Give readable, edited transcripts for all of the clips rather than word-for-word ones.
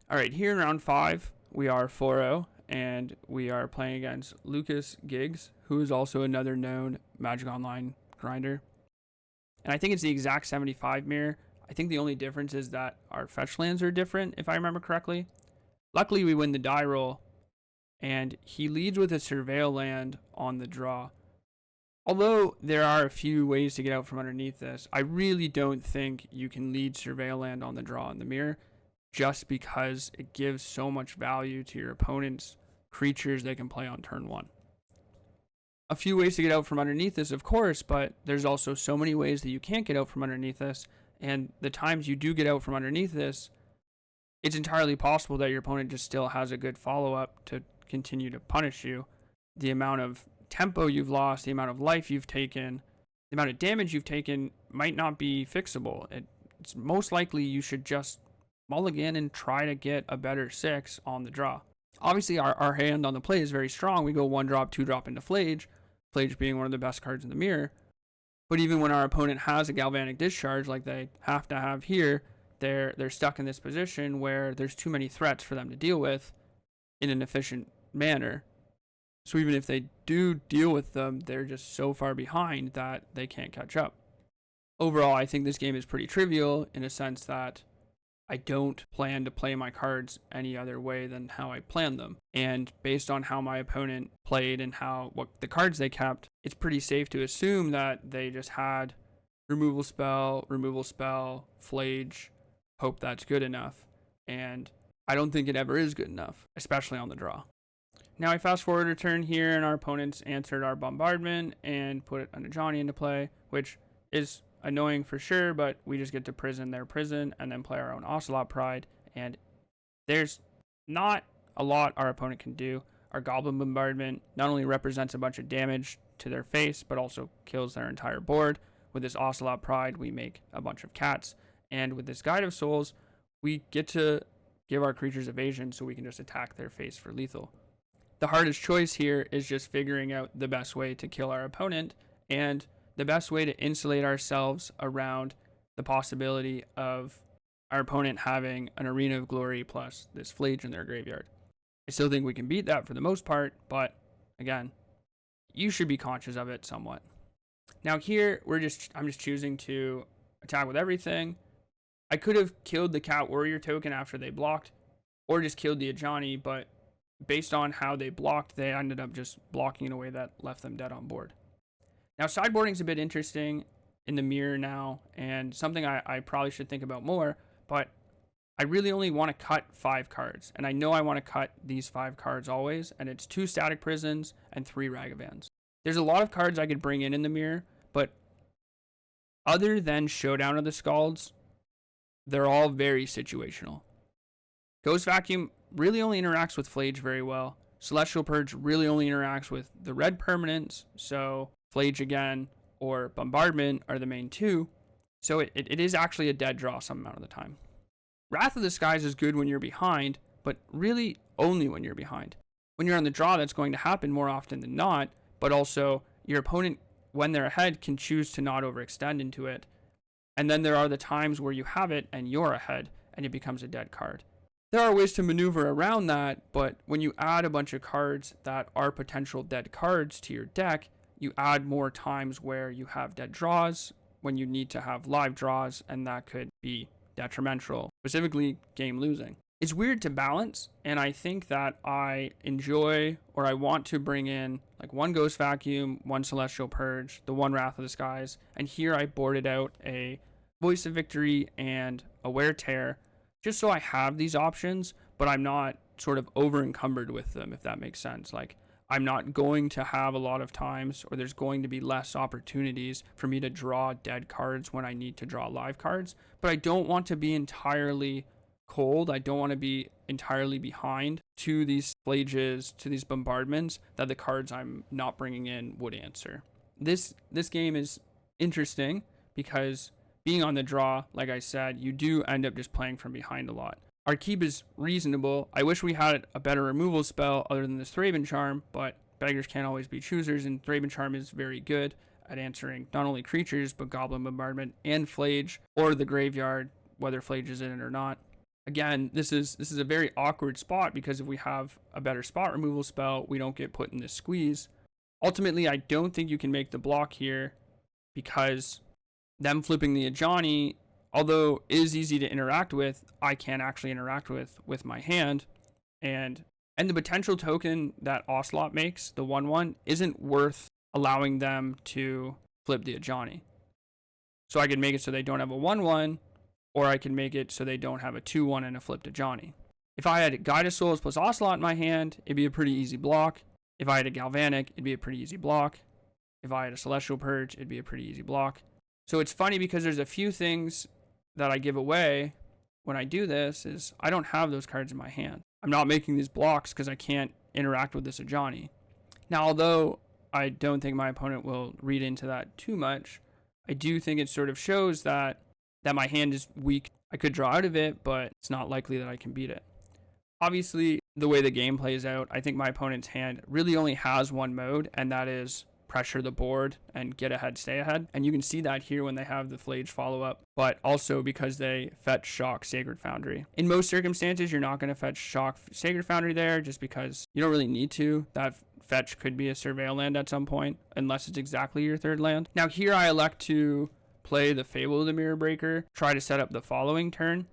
All right, here in round 5, we are 4-0, and we are playing against Lucas Giggs, who is also another known Magic Online grinder. And I think it's the exact 75 mirror. I think the only difference is that our fetch lands are different, if I remember correctly. Luckily, we win the die roll, and he leads with a Surveil land on the draw. Although there are a few ways to get out from underneath this, I really don't think you can lead Surveil land on the draw in the mirror, just because it gives so much value to your opponent's creatures they can play on turn 1. A few ways to get out from underneath this, of course, but there's also so many ways that you can't get out from underneath this, and the times you do get out from underneath this, it's entirely possible that your opponent just still has a good follow-up to continue to punish you. The amount of tempo you've lost, the amount of life you've taken, the amount of damage you've taken might not be fixable. It's most likely you should just mulligan and try to get a better 6 on the draw. Obviously, our hand on the play is very strong. We go 1-drop, 2-drop into Flage, Flage being one of the best cards in the mirror. But even when our opponent has a Galvanic Discharge like they have to have here, they're stuck in this position where there's too many threats for them to deal with in an efficient manner. So even if they do deal with them, they're just so far behind that they can't catch up. Overall, I think this game is pretty trivial in a sense that I don't plan to play my cards any other way than how I planned them. And based on how my opponent played and what the cards they kept, it's pretty safe to assume that they just had removal spell, Flage, hope that's good enough. And I don't think it ever is good enough, especially on the draw. Now I fast forward a turn here, and our opponents answered our bombardment and put an Ajani into play, which is annoying for sure, but we just get to prison their prison and then play our own Ocelot Pride, and there's not a lot our opponent can do. Our Goblin Bombardment not only represents a bunch of damage to their face, but also kills their entire board. With this Ocelot Pride, we make a bunch of cats, and with this Guide of Souls, we get to give our creatures evasion so we can just attack their face for lethal. The hardest choice here is just figuring out the best way to kill our opponent, and the best way to insulate ourselves around the possibility of our opponent having an Arena of Glory plus this Flage in their graveyard. I still think we can beat that for the most part, but again, you should be conscious of it somewhat. Now here, I'm just choosing to attack with everything. I could have killed the Cat Warrior token after they blocked, or just killed the Ajani, but based on how they blocked, they ended up just blocking in a way that left them dead on board. Now, sideboarding is a bit interesting in the mirror now, and something I probably should think about more, but I really only want to cut 5 cards, and I know I want to cut these 5 cards always, and it's 2 Static Prisons and 3 Ragavans. There's a lot of cards I could bring in the mirror, but other than Showdown of the Scalds, they're all very situational. Ghost Vacuum really only interacts with Flage very well. Celestial Purge really only interacts with the red permanents, so Flage again or Bombardment are the main 2. So it is actually a dead draw some amount of the time. Wrath of the Skies is good when you're behind, but really only when you're behind. When you're on the draw, that's going to happen more often than not, but also your opponent, when they're ahead, can choose to not overextend into it. And then there are the times where you have it and you're ahead and it becomes a dead card. There are ways to maneuver around that, but when you add a bunch of cards that are potential dead cards to your deck, you add more times where you have dead draws when you need to have live draws, and that could be detrimental, specifically game losing. It's weird to balance, and I think that I enjoy, or I want to bring in like 1 Ghost Vacuum, 1 Celestial Purge, the 1 Wrath of the Skies, and here I boarded out a Voice of Victory and a Wear Tear, just so I have these options, but I'm not sort of over encumbered with them, if that makes sense. Like, I'm not going to have a lot of times, or there's going to be less opportunities for me to draw dead cards when I need to draw live cards, but I don't want to be entirely cold. I don't want to be entirely behind to these Flages, to these bombardments that the cards I'm not bringing in would answer. This game is interesting because being on the draw, like I said, you do end up just playing from behind a lot. Our keep is reasonable. I wish we had a better removal spell other than this Thraben Charm, but beggars can't always be choosers, and Thraben Charm is very good at answering not only creatures, but Goblin Bombardment and Flage, or the graveyard, whether Flage is in it or not. Again, this is a very awkward spot because if we have a better spot removal spell, we don't get put in this squeeze. Ultimately, I don't think you can make the block here because them flipping the Ajani, although is easy to interact with, I can't actually interact with my hand. And the potential token that Ocelot makes, the 1/1, isn't worth allowing them to flip the Ajani. So I can make it so they don't have a 1/1, or I can make it so they don't have a 2/1 and a flipped Ajani. If I had Guide of Souls plus Ocelot in my hand, it'd be a pretty easy block. If I had a Galvanic, it'd be a pretty easy block. If I had a Celestial Purge, it'd be a pretty easy block. So it's funny because there's a few things that I give away when I do this is I don't have those cards in my hand. I'm not making these blocks because I can't interact with this Ajani. Now, although I don't think my opponent will read into that too much, I do think it sort of shows that my hand is weak. I could draw out of it, but it's not likely that I can beat it. Obviously, the way the game plays out, I think my opponent's hand really only has one mode, and that is pressure the board and get ahead, stay ahead. And you can see that here when they have the Flage follow-up, but also because they fetch Shock Sacred Foundry. In most circumstances, you're not going to fetch Shock Sacred Foundry there just because you don't really need to. That fetch could be a Surveil land at some point, unless it's exactly your third land. Now here I elect to play the Fable of the Mirror Breaker, try to set up the following turn.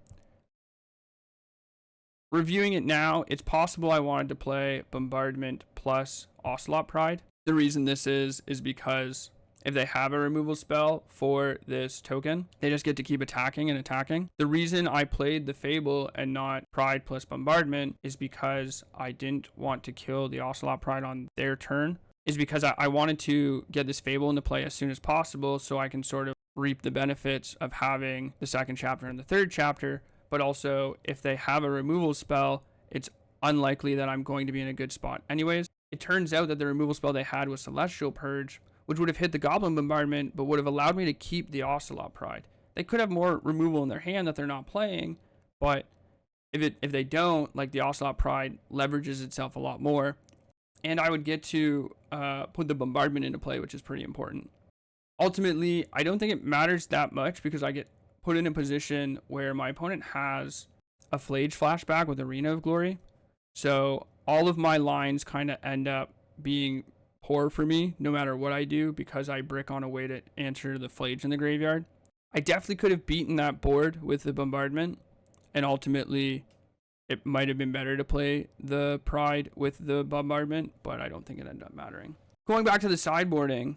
Reviewing it now, it's possible I wanted to play Bombardment plus Ocelot Pride. The reason this is because if they have a removal spell for this token, they just get to keep attacking and attacking. The reason I played the Fable and not Pride plus Bombardment is because I didn't want to kill the Ocelot Pride on their turn, is because I wanted to get this Fable into play as soon as possible so I can sort of reap the benefits of having the second chapter and the third chapter. But also, if they have a removal spell, it's unlikely that I'm going to be in a good spot anyways. It turns out that the removal spell they had was Celestial Purge, which would have hit the Goblin Bombardment, but would have allowed me to keep the Ocelot Pride. They could have more removal in their hand that they're not playing, but if they don't, like the Ocelot Pride leverages itself a lot more, and I would get to put the Bombardment into play, which is pretty important. Ultimately, I don't think it matters that much because I get put in a position where my opponent has a Flage flashback with Arena of Glory. So all of my lines kind of end up being poor for me no matter what I do because I brick on a way to answer the Flage in the graveyard. I definitely could have beaten that board with the Bombardment, and ultimately it might have been better to play the Pride with the Bombardment, but I don't think it ended up mattering. Going back to the sideboarding,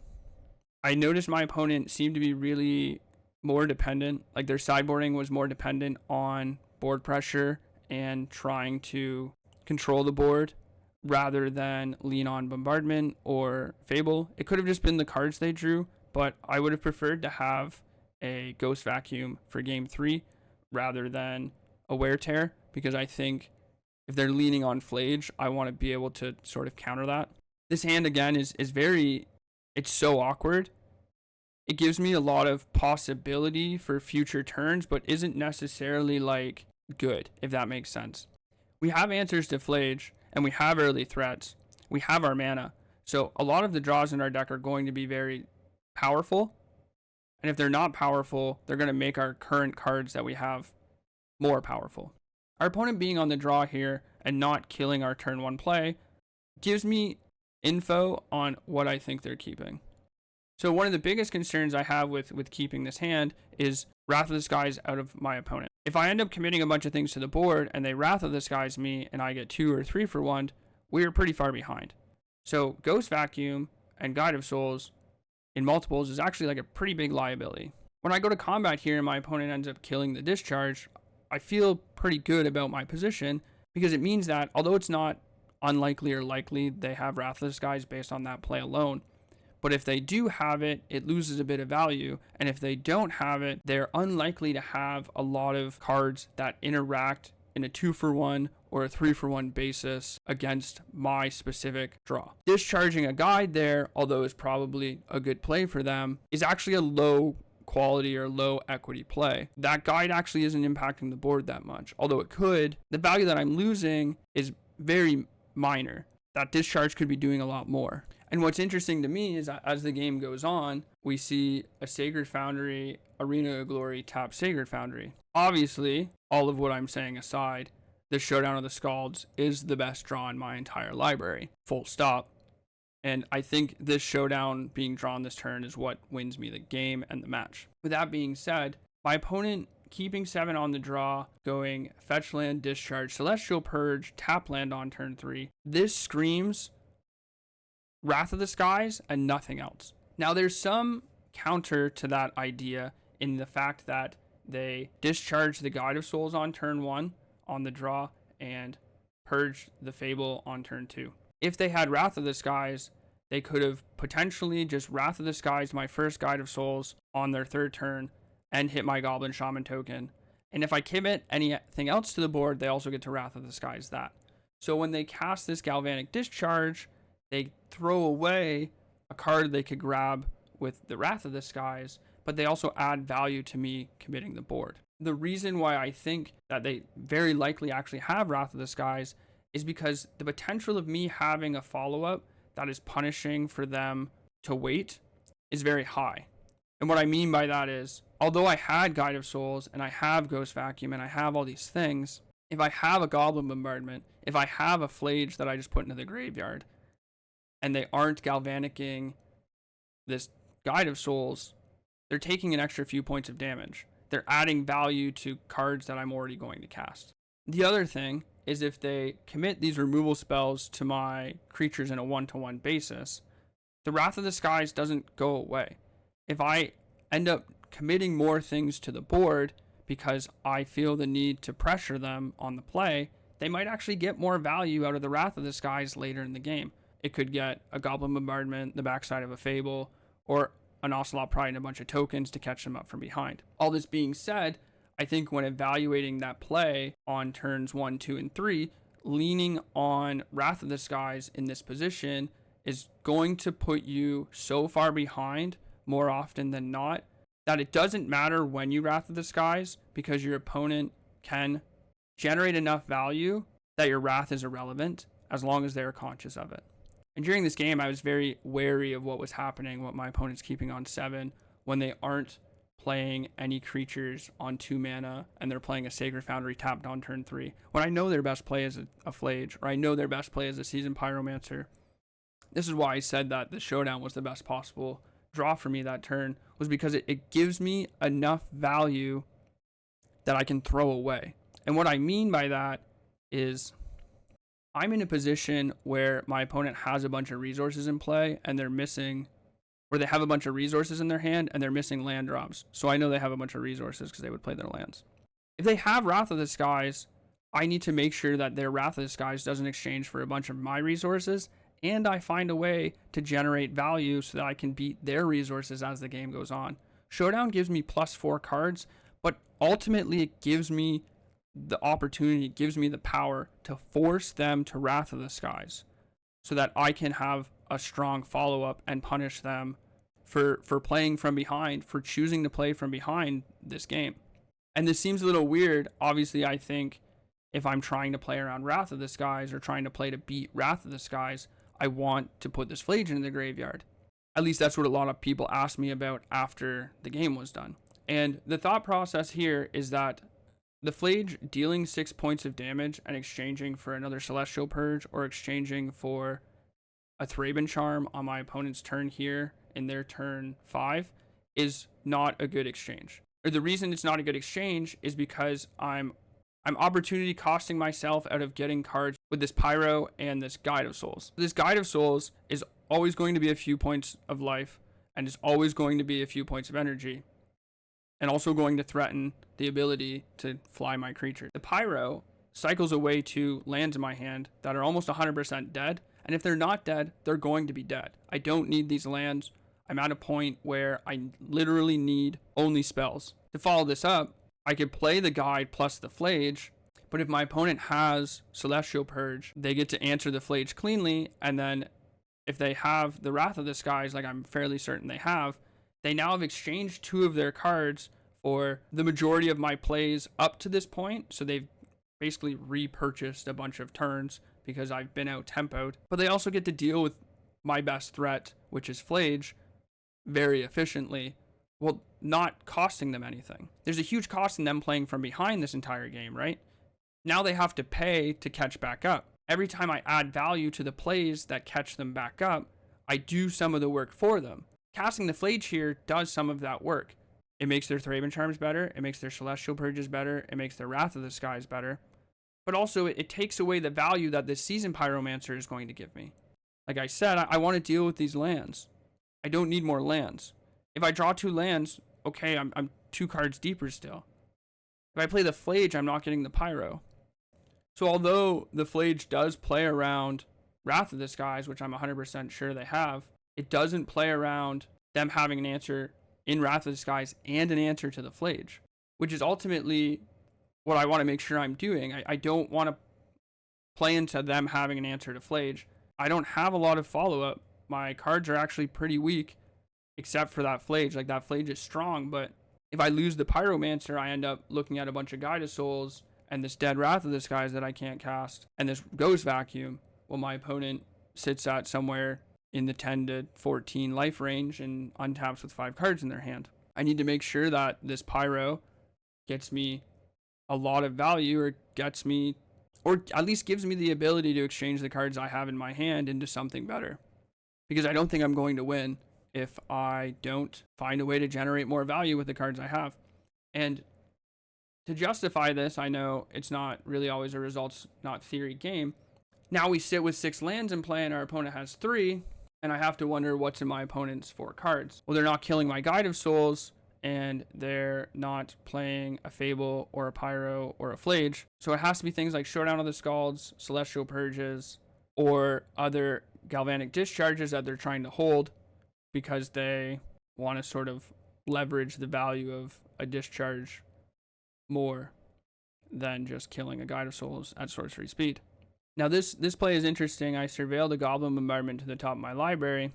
I noticed my opponent seemed to be really more dependent, like their sideboarding was more dependent on board pressure and trying to control the board rather than lean on Bombardment or Fable. It could have just been the cards they drew, but I would have preferred to have a Ghost Vacuum for game 3 rather than a Wear Tear, because I think if they're leaning on Flage, I want to be able to sort of counter that. This hand again is very, it's so awkward. It gives me a lot of possibility for future turns, but isn't necessarily like good, if that makes sense. We have answers to Flage, and we have early threats. We have our mana. So a lot of the draws in our deck are going to be very powerful. And if they're not powerful, they're going to make our current cards that we have more powerful. Our opponent being on the draw here and not killing our turn 1 play gives me info on what I think they're keeping. So one of the biggest concerns I have with keeping this hand is Wrath of the Skies out of my opponent. If I end up committing a bunch of things to the board and they Wrath of the Skies me and I get 2 or 3 for 1, we're pretty far behind. So Ghost Vacuum and Guide of Souls in multiples is actually like a pretty big liability. When I go to combat here and my opponent ends up killing the Discharge, I feel pretty good about my position because it means that although it's not unlikely or likely they have Wrath of the Skies based on that play alone, but if they do have it, it loses a bit of value. And if they don't have it, they're unlikely to have a lot of cards that interact in a 2-for-1 or a 3-for-1 basis against my specific draw. Discharging a Guide there, although it's probably a good play for them, is actually a low quality or low equity play. That Guide actually isn't impacting the board that much. Although it could, the value that I'm losing is very minor. That Discharge could be doing a lot more. And what's interesting to me is as the game goes on, we see a Sacred Foundry, Arena of Glory, tap Sacred Foundry. Obviously, all of what I'm saying aside, the Showdown of the Scalds is the best draw in my entire library. Full stop. And I think this Showdown being drawn this turn is what wins me the game and the match. With that being said, my opponent keeping 7 on the draw, going fetch land, discharge, Celestial Purge, tap land on turn 3. This screams Wrath of the Skies and nothing else. Now there's some counter to that idea in the fact that they discharge the Guide of Souls on turn 1 on the draw and purge the Fable on turn 2. If they had Wrath of the Skies, they could have potentially just Wrath of the Skies my first Guide of Souls on their 3rd turn and hit my Goblin Shaman token. And if I commit anything else to the board, they also get to Wrath of the Skies that. So when they cast this Galvanic Discharge, they throw away a card they could grab with the Wrath of the Skies, but they also add value to me committing the board. The reason why I think that they very likely actually have Wrath of the Skies is because the potential of me having a follow-up that is punishing for them to wait is very high. And what I mean by that is, although I had Guide of Souls and I have Ghost Vacuum and I have all these things, if I have a Goblin Bombardment, if I have a Flage that I just put into the graveyard, and they aren't galvanicking this Guide of Souls, they're taking an extra few points of damage. They're adding value to cards that I'm already going to cast. The other thing is if they commit these removal spells to my creatures in a 1-to-1 basis, the Wrath of the Skies doesn't go away. If I end up committing more things to the board because I feel the need to pressure them on the play, they might actually get more value out of the Wrath of the Skies later in the game. It could get a Goblin Bombardment, the backside of a Fable, or an Ocelot Pride and a bunch of tokens to catch them up from behind. All this being said, I think when evaluating that play on turns 1, 2, and 3, leaning on Wrath of the Skies in this position is going to put you so far behind more often than not that it doesn't matter when you Wrath of the Skies because your opponent can generate enough value that your Wrath is irrelevant as long as they are conscious of it. And during this game, I was very wary of what was happening, what my opponent's keeping on 7 when they aren't playing any creatures on 2 mana and they're playing a Sacred Foundry tapped on turn 3. When I know their best play is a Flage, or I know their best play is a Seasoned Pyromancer. This is why I said that the Showdown was the best possible draw for me that turn, was because it gives me enough value that I can throw away. And what I mean by that is I'm in a position where my opponent has a bunch of resources in play and they're missing, or they have a bunch of resources in their hand and they're missing land drops. So I know they have a bunch of resources because they would play their lands. If they have Wrath of the Skies, I need to make sure that their Wrath of the Skies doesn't exchange for a bunch of my resources, and I find a way to generate value so that I can beat their resources as the game goes on. Showdown gives me +4 cards, but ultimately it gives me the opportunity, it gives me the power to force them to Wrath of the Skies so that I can have a strong follow-up and punish them for playing from behind, for choosing to play from behind this game. And this seems a little weird. Obviously, I think if I'm trying to play around Wrath of the Skies or trying to play to beat Wrath of the Skies, I want to put this Flage in the graveyard. At least that's what a lot of people asked me about after the game was done. And the thought process here is that the Flage dealing 6 points of damage and exchanging for another Celestial Purge or exchanging for a Thraben Charm on my opponent's turn here in their turn 5 is not a good exchange. Or the reason it's not a good exchange is because I'm opportunity costing myself out of getting cards with this Pyro and this Guide of Souls. This Guide of Souls is always going to be a few points of life and is always going to be a few points of energy, and also going to threaten the ability to fly my creature. The Pyro cycles away 2 lands in my hand that are almost 100% dead, and if they're not dead, they're going to be dead. I don't need these lands. I'm at a point where I literally need only spells. To follow this up, I could play the Guide plus the Flage, but if my opponent has Celestial Purge, they get to answer the Flage cleanly, and then if they have the Wrath of the Skies, like I'm fairly certain they have, they now have exchanged 2 of their cards for the majority of my plays up to this point, so they've basically repurchased a bunch of turns because I've been out-tempoed, but they also get to deal with my best threat, which is Flage, very efficiently, while not costing them anything. There's a huge cost in them playing from behind this entire game, right? Now they have to pay to catch back up. Every time I add value to the plays that catch them back up, I do some of the work for them. Casting the Flage here does some of that work. It makes their Thraben Charms better. It makes their Celestial Purges better. It makes their Wrath of the Skies better. But also, it takes away the value that this Season Pyromancer is going to give me. Like I said, I want to deal with these lands. I don't need more lands. If I draw 2 lands, okay, I'm 2 cards deeper still. If I play the Flage, I'm not getting the Pyro. So although the Flage does play around Wrath of the Skies, which I'm 100% sure they have, it doesn't play around them having an answer in Wrath of the Skies and an answer to the Flage, which is ultimately what I want to make sure I'm doing. I don't want to play into them having an answer to Flage. I don't have a lot of follow-up. My cards are actually pretty weak, except for that Flage. Like, that Flage is strong, but if I lose the Pyromancer, I end up looking at a bunch of Guide of Souls and this dead Wrath of the Skies that I can't cast, and this Ghost Vacuum, while my opponent sits at somewhere in the 10 to 14 life range and untaps with 5 cards in their hand. I need to make sure that this Pyro gets me a lot of value, or gets me, or at least gives me the ability to exchange the cards I have in my hand into something better. Because I don't think I'm going to win if I don't find a way to generate more value with the cards I have. And to justify this, I know it's not really always a results, not theory game. Now we sit with 6 lands in play and our opponent has 3, and I have to wonder what's in my opponent's 4 cards. Well, they're not killing my Guide of Souls, and they're not playing a Fable or a Pyro or a Flage. So it has to be things like Showdown of the Scalds, Celestial Purges, or other Galvanic Discharges that they're trying to hold because they want to sort of leverage the value of a discharge more than just killing a Guide of Souls at sorcery speed. Now this play is interesting. I surveilled a Goblin Bombardment to the top of my library,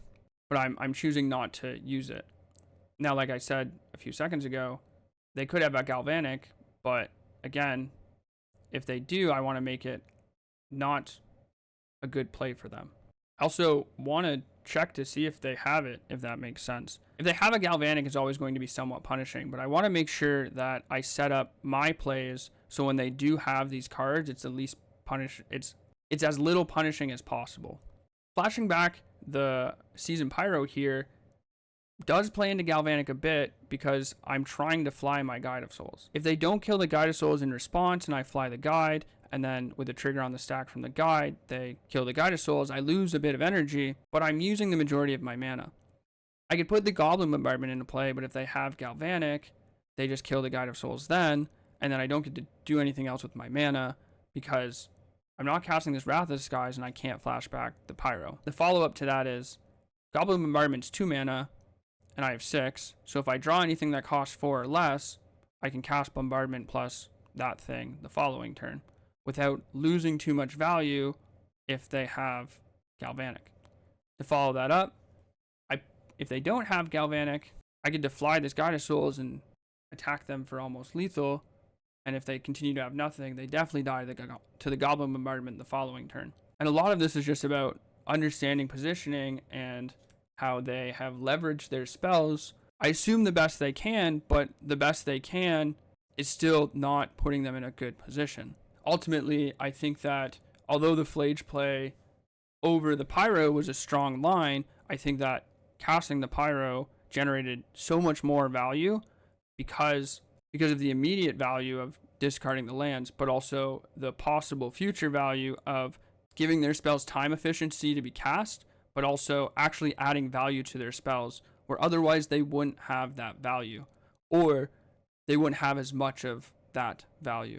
but I'm choosing not to use it. Now, like I said a few seconds ago, they could have a Galvanic, but again, if they do, I want to make it not a good play for them. I also want to check to see if they have it, if that makes sense. If they have a Galvanic, it's always going to be somewhat punishing, but I want to make sure that I set up my plays so when they do have these cards, it's at least it's as little punishing as possible. Flashing back, the Season Pyro here does play into Galvanic a bit because I'm trying to fly my Guide of Souls. If they don't kill the Guide of Souls in response and I fly the Guide, and then with a trigger on the stack from the Guide, they kill the Guide of Souls, I lose a bit of energy, but I'm using the majority of my mana. I could put the Goblin Bombardment into play, but if they have Galvanic, they just kill the Guide of Souls then, and then I don't get to do anything else with my mana because I'm not casting this Wrath of the Skies and I can't flash back the Pyro. The follow-up to that is Goblin Bombardment's 2 mana and I have 6. So if I draw anything that costs 4 or less, I can cast Bombardment plus that thing the following turn without losing too much value if they have Galvanic. To follow that up, if they don't have Galvanic, I get to fly this Guide of Souls and attack them for almost lethal. And if they continue to have nothing, they definitely die to the Goblin Bombardment the following turn. And a lot of this is just about understanding positioning and how they have leveraged their spells. I assume the best they can, but the best they can is still not putting them in a good position. Ultimately, I think that although the Flage play over the Pyro was a strong line, I think that casting the Pyro generated so much more value because of the immediate value of discarding the lands, but also the possible future value of giving their spells time efficiency to be cast, but also actually adding value to their spells, where otherwise they wouldn't have that value, or they wouldn't have as much of that value.